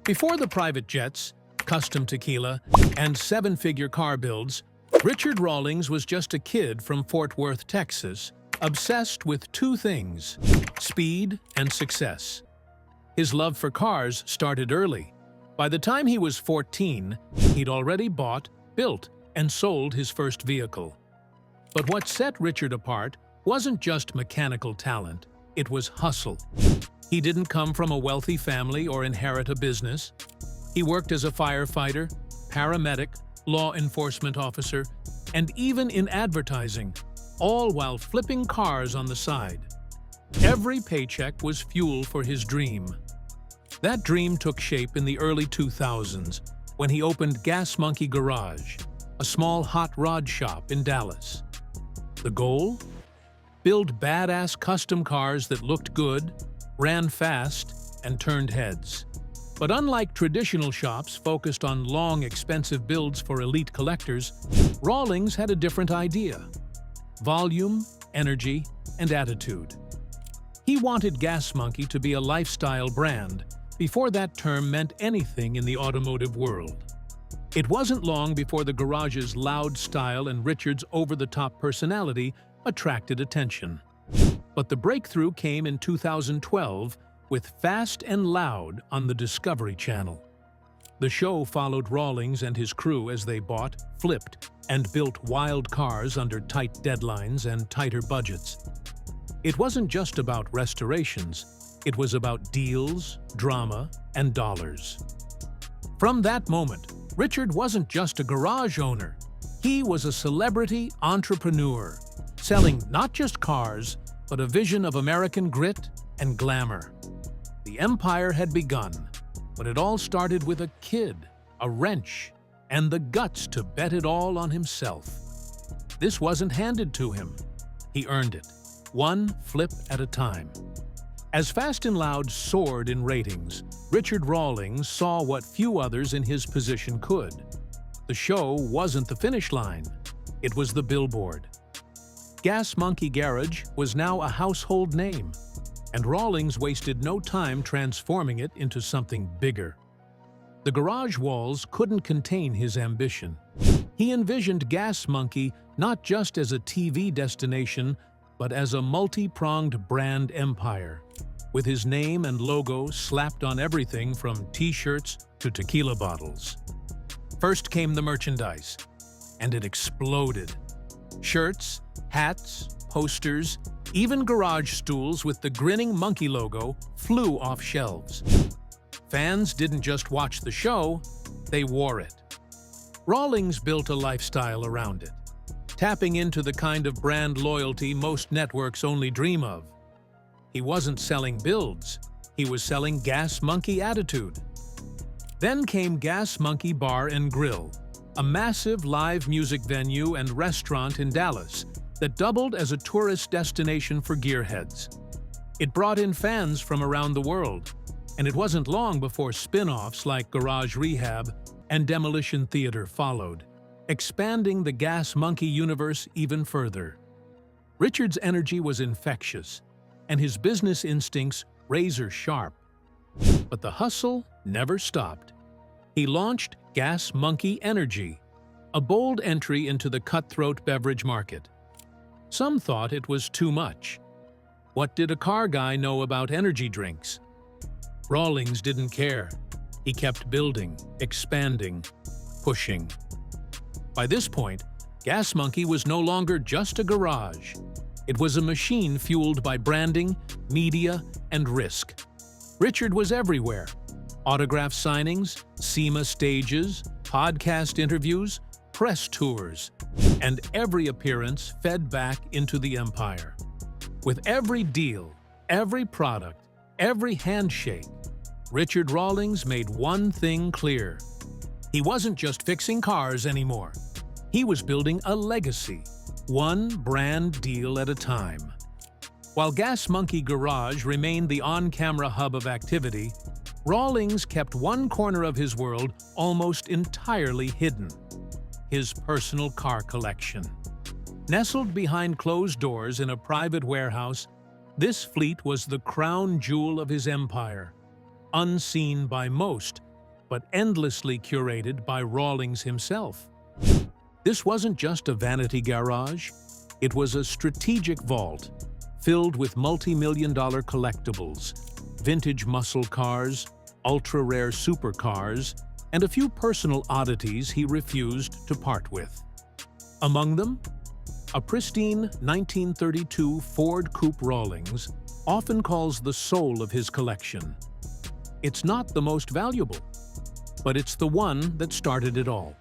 Before the private jets, custom tequila, and seven-figure car builds, Richard Rawlings was just a kid from Fort Worth, Texas, obsessed with two things: speed and success. His love for cars started early. By the time he was 14, he'd already bought, built, and sold his first vehicle. But what set Richard apart wasn't just mechanical talent, it was hustle. He didn't come from a wealthy family or inherit a business. He worked as a firefighter, paramedic, law enforcement officer, and even in advertising, all while flipping cars on the side. Every paycheck was fuel for his dream. That dream took shape in the early 2000s when he opened Gas Monkey Garage, a small hot rod shop in Dallas. The goal? Build badass custom cars that looked good, ran fast, and turned heads. But unlike traditional shops focused on long, expensive builds for elite collectors, Rawlings had a different idea: volume, energy, and attitude. He wanted Gas Monkey to be a lifestyle brand before that term meant anything in the automotive world. It wasn't long before the garage's loud style and Richard's over-the-top personality attracted attention. But the breakthrough came in 2012 with Fast and Loud on the Discovery Channel. The show followed Rawlings and his crew as they bought, flipped, and built wild cars under tight deadlines and tighter budgets. It wasn't just about restorations, it was about deals, drama, and dollars. From that moment, Richard wasn't just a garage owner. He was a celebrity entrepreneur, selling not just cars, but a vision of American grit and glamour. The empire had begun, but it all started with a kid, a wrench, and the guts to bet it all on himself. This wasn't handed to him. He earned it, one flip at a time. As Fast and Loud soared in ratings, Richard Rawlings saw what few others in his position could. The show wasn't the finish line, it was the billboard. Gas Monkey Garage was now a household name, and Rawlings wasted no time transforming it into something bigger. The garage walls couldn't contain his ambition. He envisioned Gas Monkey not just as a TV destination, but as a multi-pronged brand empire, with his name and logo slapped on everything from t-shirts to tequila bottles. First came the merchandise, and it exploded. Shirts, hats, posters, even garage stools with the grinning monkey logo flew off shelves. Fans didn't just watch the show, they wore it. Rawlings built a lifestyle around it, tapping into the kind of brand loyalty most networks only dream of. He wasn't selling builds, he was selling Gas Monkey attitude. Then came Gas Monkey Bar and Grill, a massive live music venue and restaurant in Dallas that doubled as a tourist destination for gearheads. It brought in fans from around the world, and it wasn't long before spin-offs like Garage Rehab and Demolition Theater followed, expanding the Gas Monkey universe even further. Richard's energy was infectious, and his business instincts razor-sharp. But the hustle never stopped. He launched Gas Monkey Energy, a bold entry into the cutthroat beverage market. Some thought it was too much. What did a car guy know about energy drinks? Rawlings didn't care. He kept building, expanding, pushing. By this point, Gas Monkey was no longer just a garage. It was a machine fueled by branding, media, and risk. Richard was everywhere. Autograph signings, SEMA stages, podcast interviews, press tours, and every appearance fed back into the empire. With every deal, every product, every handshake, Richard Rawlings made one thing clear. He wasn't just fixing cars anymore. He was building a legacy, one brand deal at a time. While Gas Monkey Garage remained the on-camera hub of activity, Rawlings kept one corner of his world almost entirely hidden: his personal car collection. Nestled behind closed doors in a private warehouse, this fleet was the crown jewel of his empire, unseen by most but endlessly curated by Rawlings himself. This wasn't just a vanity garage, it was a strategic vault filled with multi-million-dollar collectibles, vintage muscle cars, ultra-rare supercars, and a few personal oddities he refused to part with. Among them, a pristine 1932 Ford Coupe Rawlings often calls the soul of his collection. It's not the most valuable, but it's the one that started it all.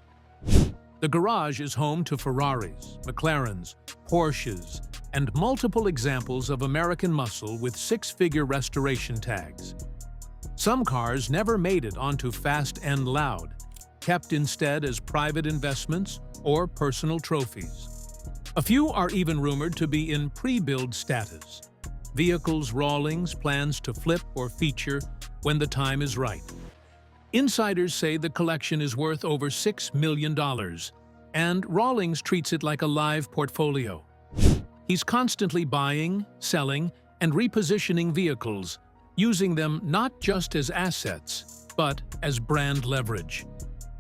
The garage is home to Ferraris, McLarens, Porsches, and multiple examples of American muscle with six-figure restoration tags. Some cars never made it onto Fast and Loud, kept instead as private investments or personal trophies. A few are even rumored to be in pre-build status, vehicles Rawlings plans to flip or feature when the time is right. Insiders say the collection is worth over $6 million, and Rawlings treats it like a live portfolio. He's constantly buying, selling, and repositioning vehicles, using them not just as assets, but as brand leverage.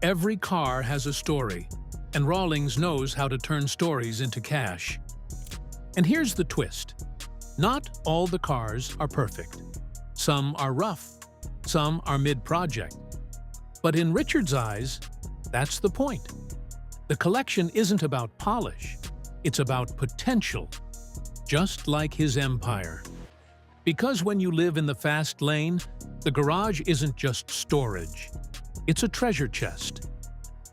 Every car has a story, and Rawlings knows how to turn stories into cash. And here's the twist. Not all the cars are perfect. Some are rough, some are mid-project. But in Richard's eyes, that's the point. The collection isn't about polish, it's about potential, just like his empire. Because when you live in the fast lane, the garage isn't just storage, it's a treasure chest.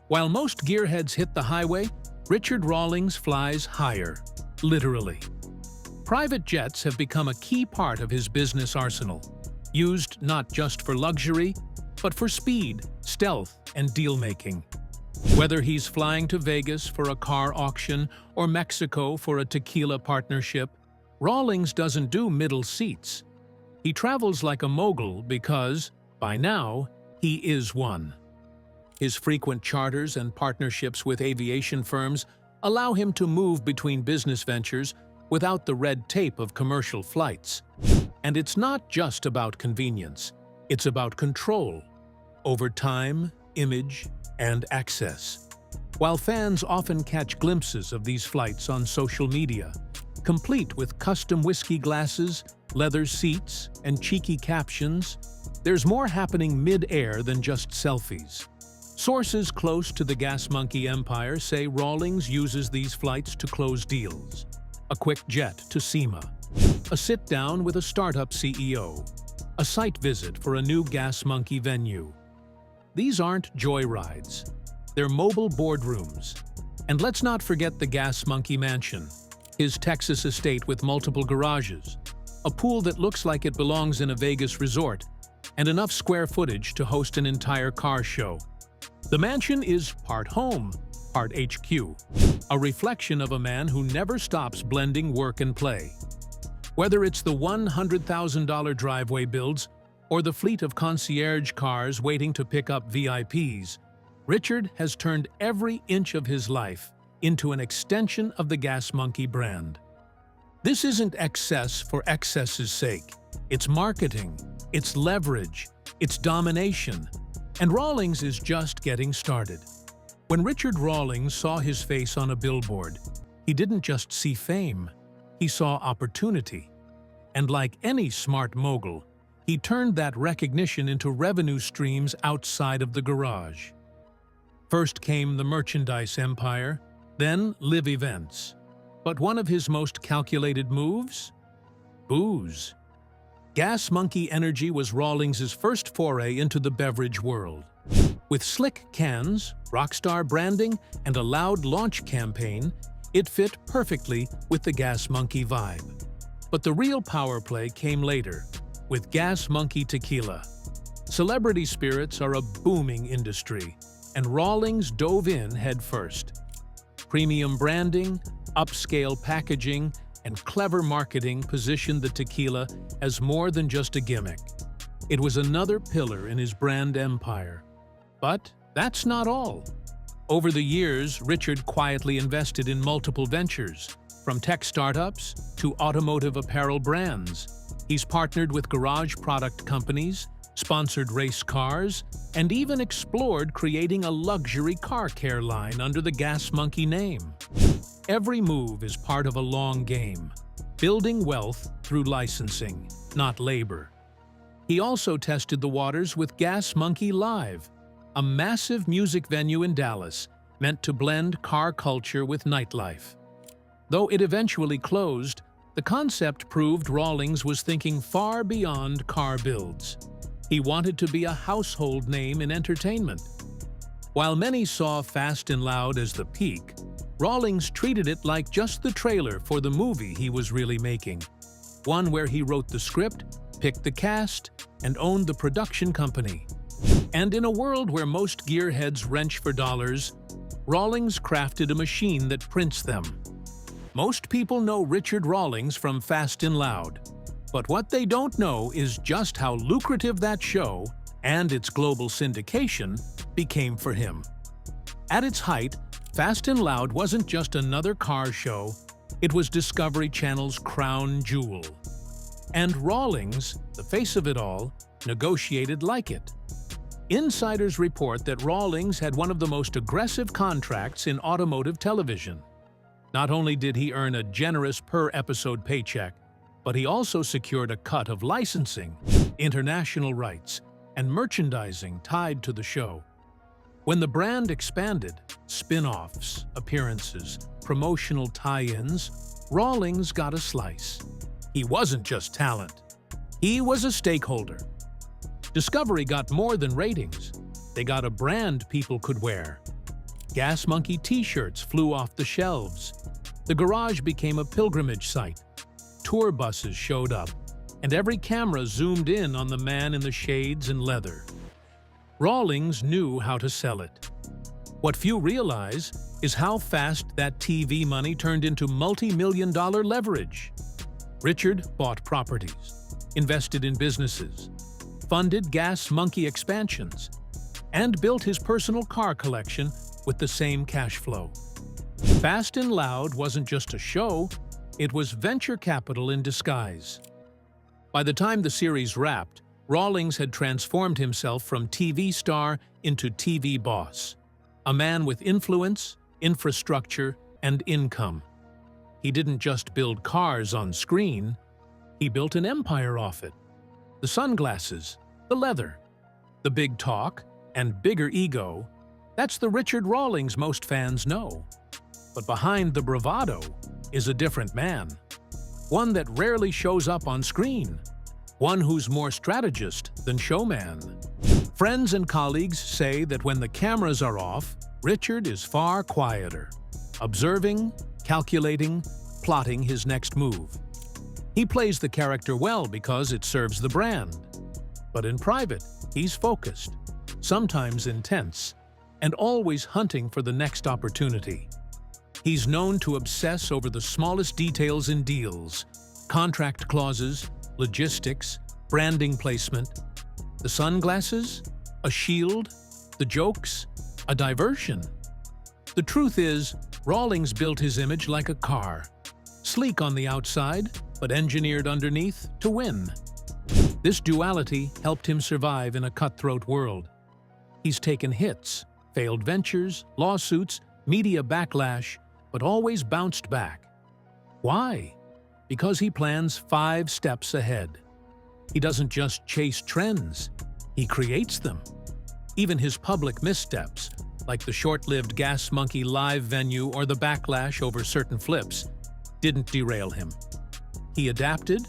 While most gearheads hit the highway, Richard Rawlings flies higher, literally. Private jets have become a key part of his business arsenal, used not just for luxury, but for speed, stealth, and deal-making. Whether he's flying to Vegas for a car auction or Mexico for a tequila partnership, Rawlings doesn't do middle seats. He travels like a mogul because, by now, he is one. His frequent charters and partnerships with aviation firms allow him to move between business ventures without the red tape of commercial flights. And it's not just about convenience, it's about control over time, image, and access. While fans often catch glimpses of these flights on social media, complete with custom whiskey glasses, leather seats, and cheeky captions, there's more happening mid-air than just selfies. Sources close to the Gas Monkey empire say Rawlings uses these flights to close deals. A quick jet to SEMA, a sit-down with a startup CEO, a site visit for a new Gas Monkey venue. These aren't joyrides, they're mobile boardrooms. And let's not forget the Gas Monkey Mansion, his Texas estate with multiple garages, a pool that looks like it belongs in a Vegas resort, and enough square footage to host an entire car show. The mansion is part home, part HQ, a reflection of a man who never stops blending work and play. Whether it's the $100,000 driveway builds or the fleet of concierge cars waiting to pick up VIPs, Richard has turned every inch of his life into an extension of the Gas Monkey brand. This isn't excess for excess's sake. It's marketing, it's leverage, it's domination. And Rawlings is just getting started. When Richard Rawlings saw his face on a billboard, he didn't just see fame, he saw opportunity. And like any smart mogul, he turned that recognition into revenue streams outside of the garage. First came the merchandise empire, then live events. But one of his most calculated moves? Booze. Gas Monkey Energy was Rawlings' first foray into the beverage world. With slick cans, rockstar branding, and a loud launch campaign, it fit perfectly with the Gas Monkey vibe. But the real power play came later, with Gas Monkey Tequila. Celebrity spirits are a booming industry, and Rawlings dove in headfirst. Premium branding, upscale packaging, and clever marketing positioned the tequila as more than just a gimmick. It was another pillar in his brand empire. But that's not all. Over the years, Richard quietly invested in multiple ventures, from tech startups to automotive apparel brands. He's partnered with garage product companies, sponsored race cars, and even explored creating a luxury car care line under the Gas Monkey name. Every move is part of a long game, building wealth through licensing, not labor. He also tested the waters with Gas Monkey Live, a massive music venue in Dallas meant to blend car culture with nightlife. Though it eventually closed, the concept proved Rawlings was thinking far beyond car builds. He wanted to be a household name in entertainment. While many saw Fast and Loud as the peak, Rawlings treated it like just the trailer for the movie he was really making. One where he wrote the script, picked the cast, and owned the production company. And in a world where most gearheads wrench for dollars, Rawlings crafted a machine that prints them. Most people know Richard Rawlings from Fast and Loud, but what they don't know is just how lucrative that show and its global syndication became for him. At its height, Fast and Loud wasn't just another car show, it was Discovery Channel's crown jewel. And Rawlings, the face of it all, negotiated like it. Insiders report that Rawlings had one of the most aggressive contracts in automotive television. Not only did he earn a generous per-episode paycheck, but he also secured a cut of licensing, international rights, and merchandising tied to the show. When the brand expanded, spin-offs, appearances, promotional tie-ins, Rawlings got a slice. He wasn't just talent. He was a stakeholder. Discovery got more than ratings. They got a brand people could wear. Gas Monkey t-shirts flew off the shelves. The garage became a pilgrimage site. Tour buses showed up, and every camera zoomed in on the man in the shades and leather. Rawlings knew how to sell it. What few realize is how fast that TV money turned into multi-million-dollar leverage. Richard bought properties, invested in businesses, funded Gas Monkey expansions, and built his personal car collection with the same cash flow. Fast and Loud wasn't just a show, it was venture capital in disguise. By the time the series wrapped, Rawlings had transformed himself from TV star into TV boss, a man with influence, infrastructure, and income. He didn't just build cars on screen, he built an empire off it. The sunglasses, the leather, the big talk, and bigger ego, that's the Richard Rawlings most fans know. But behind the bravado is a different man. One that rarely shows up on screen. One who's more strategist than showman. Friends and colleagues say that when the cameras are off, Richard is far quieter, observing, calculating, plotting his next move. He plays the character well because it serves the brand. But in private, he's focused, sometimes intense, and always hunting for the next opportunity. He's known to obsess over the smallest details in deals, contract clauses, logistics, branding placement. The sunglasses? A shield? The jokes? A diversion? The truth is, Rawlings built his image like a car. Sleek on the outside, but engineered underneath to win. This duality helped him survive in a cutthroat world. He's taken hits, failed ventures, lawsuits, media backlash, but always bounced back. Why? Because he plans 5 steps ahead. He doesn't just chase trends, he creates them. Even his public missteps, like the short-lived Gas Monkey Live venue or the backlash over certain flips, didn't derail him. He adapted,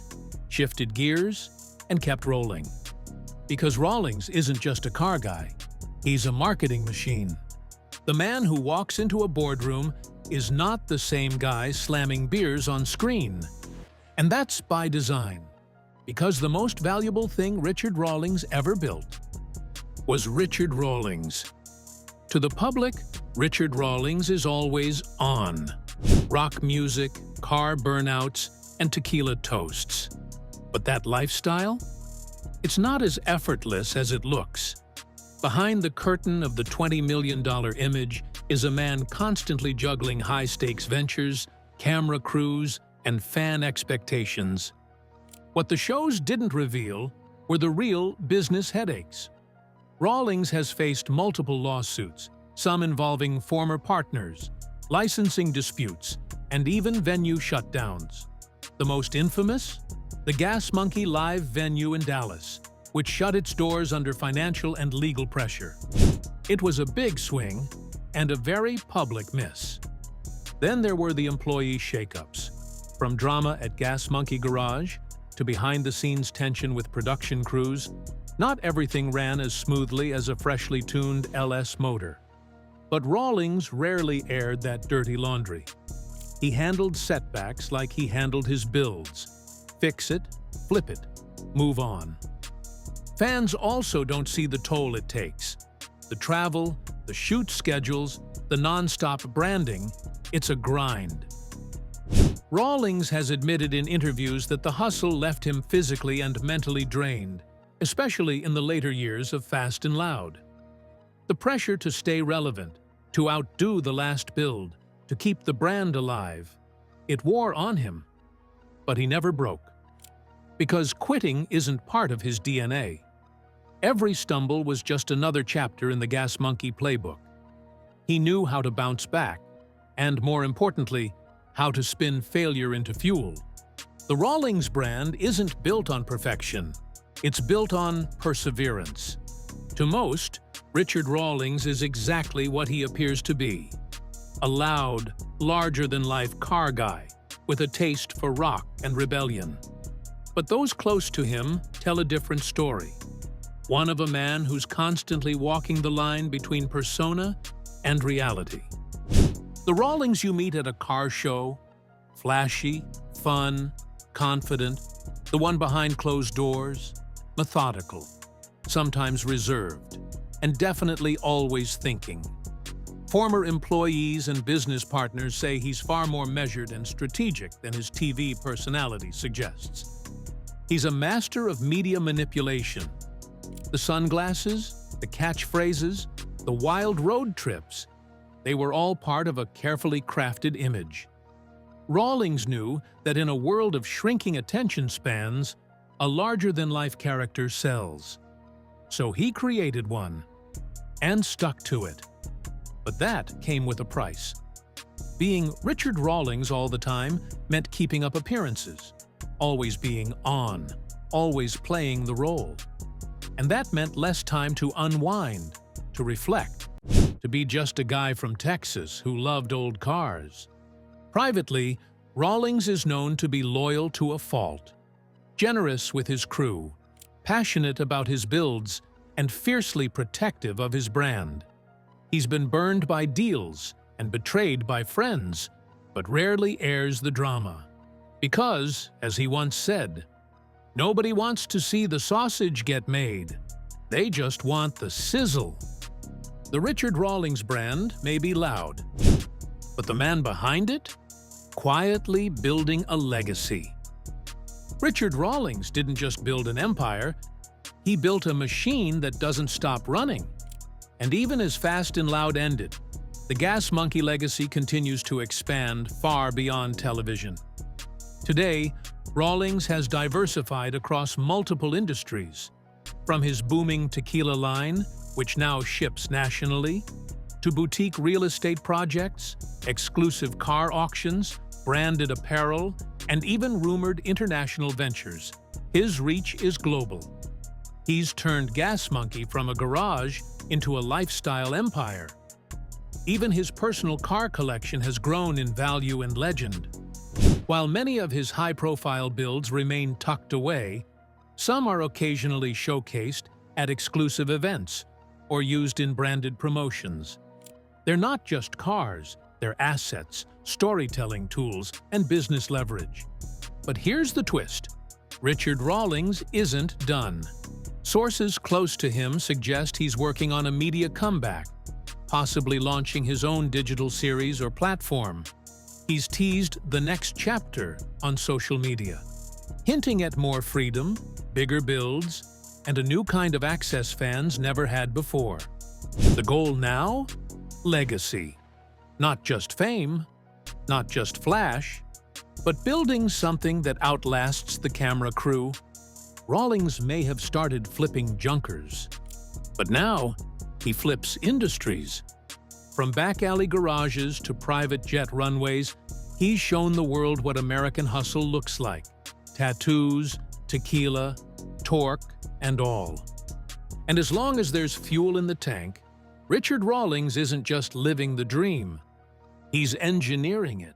shifted gears, and kept rolling. Because Rawlings isn't just a car guy, he's a marketing machine. The man who walks into a boardroom is not the same guy slamming beers on screen. And that's by design, because the most valuable thing Richard Rawlings ever built was Richard Rawlings. To the public, Richard Rawlings is always on. Rock music, car burnouts, and tequila toasts. But that lifestyle? It's not as effortless as it looks. Behind the curtain of the $20 million image is a man constantly juggling high-stakes ventures, camera crews, and fan expectations. What the shows didn't reveal were the real business headaches. Rawlings has faced multiple lawsuits, some involving former partners, licensing disputes, and even venue shutdowns. The most infamous? The Gas Monkey Live venue in Dallas, which shut its doors under financial and legal pressure. It was a big swing and a very public miss. Then there were the employee shakeups. From drama at Gas Monkey Garage to behind-the-scenes tension with production crews, not everything ran as smoothly as a freshly tuned LS motor. But Rawlings rarely aired that dirty laundry. He handled setbacks like he handled his builds. Fix it, flip it, move on. Fans also don't see the toll it takes. The travel, the shoot schedules, the non-stop branding, it's a grind. Rawlings has admitted in interviews that the hustle left him physically and mentally drained, especially in the later years of Fast and Loud. The pressure to stay relevant, to outdo the last build, to keep the brand alive, it wore on him. But he never broke. Because quitting isn't part of his DNA. Every stumble was just another chapter in the Gas Monkey playbook. He knew how to bounce back, and more importantly, how to spin failure into fuel. The Rawlings brand isn't built on perfection. It's built on perseverance. To most, Richard Rawlings is exactly what he appears to be. A loud, larger-than-life car guy with a taste for rock and rebellion. But those close to him tell a different story. One of a man who's constantly walking the line between persona and reality. The Rawlings you meet at a car show, flashy, fun, confident, the one behind closed doors, methodical, sometimes reserved, and definitely always thinking. Former employees and business partners say he's far more measured and strategic than his TV personality suggests. He's a master of media manipulation. The sunglasses, the catchphrases, the wild road trips, they were all part of a carefully crafted image. Rawlings knew that in a world of shrinking attention spans, a larger-than-life character sells. So he created one, and stuck to it. But that came with a price. Being Richard Rawlings all the time meant keeping up appearances, always being on, always playing the role. And that meant less time to unwind, to reflect, to be just a guy from Texas who loved old cars. Privately, Rawlings is known to be loyal to a fault, generous with his crew, passionate about his builds, and fiercely protective of his brand. He's been burned by deals and betrayed by friends, but rarely airs the drama. Because, as he once said, nobody wants to see the sausage get made. They just want the sizzle. The Richard Rawlings brand may be loud, but the man behind it? Quietly building a legacy. Richard Rawlings didn't just build an empire, he built a machine that doesn't stop running. And even as Fast and Loud ended, the Gas Monkey legacy continues to expand far beyond television. Today, Rawlings has diversified across multiple industries, from his booming tequila line, which now ships nationally, to boutique real estate projects, exclusive car auctions, branded apparel, and even rumored international ventures. His reach is global. He's turned Gas Monkey from a garage into a lifestyle empire. Even his personal car collection has grown in value and legend. While many of his high-profile builds remain tucked away, some are occasionally showcased at exclusive events or used in branded promotions. They're not just cars, they're assets, storytelling tools, and business leverage. But here's the twist. Richard Rawlings isn't done. Sources close to him suggest he's working on a media comeback, possibly launching his own digital series or platform. He's teased the next chapter on social media, hinting at more freedom, bigger builds, and a new kind of access fans never had before. The goal now? Legacy. Not just fame, not just flash, but building something that outlasts the camera crew. Rawlings may have started flipping junkers, but now he flips industries. From back-alley garages to private jet runways, he's shown the world what American hustle looks like. Tattoos, tequila, torque, and all. And as long as there's fuel in the tank, Richard Rawlings isn't just living the dream. He's engineering it.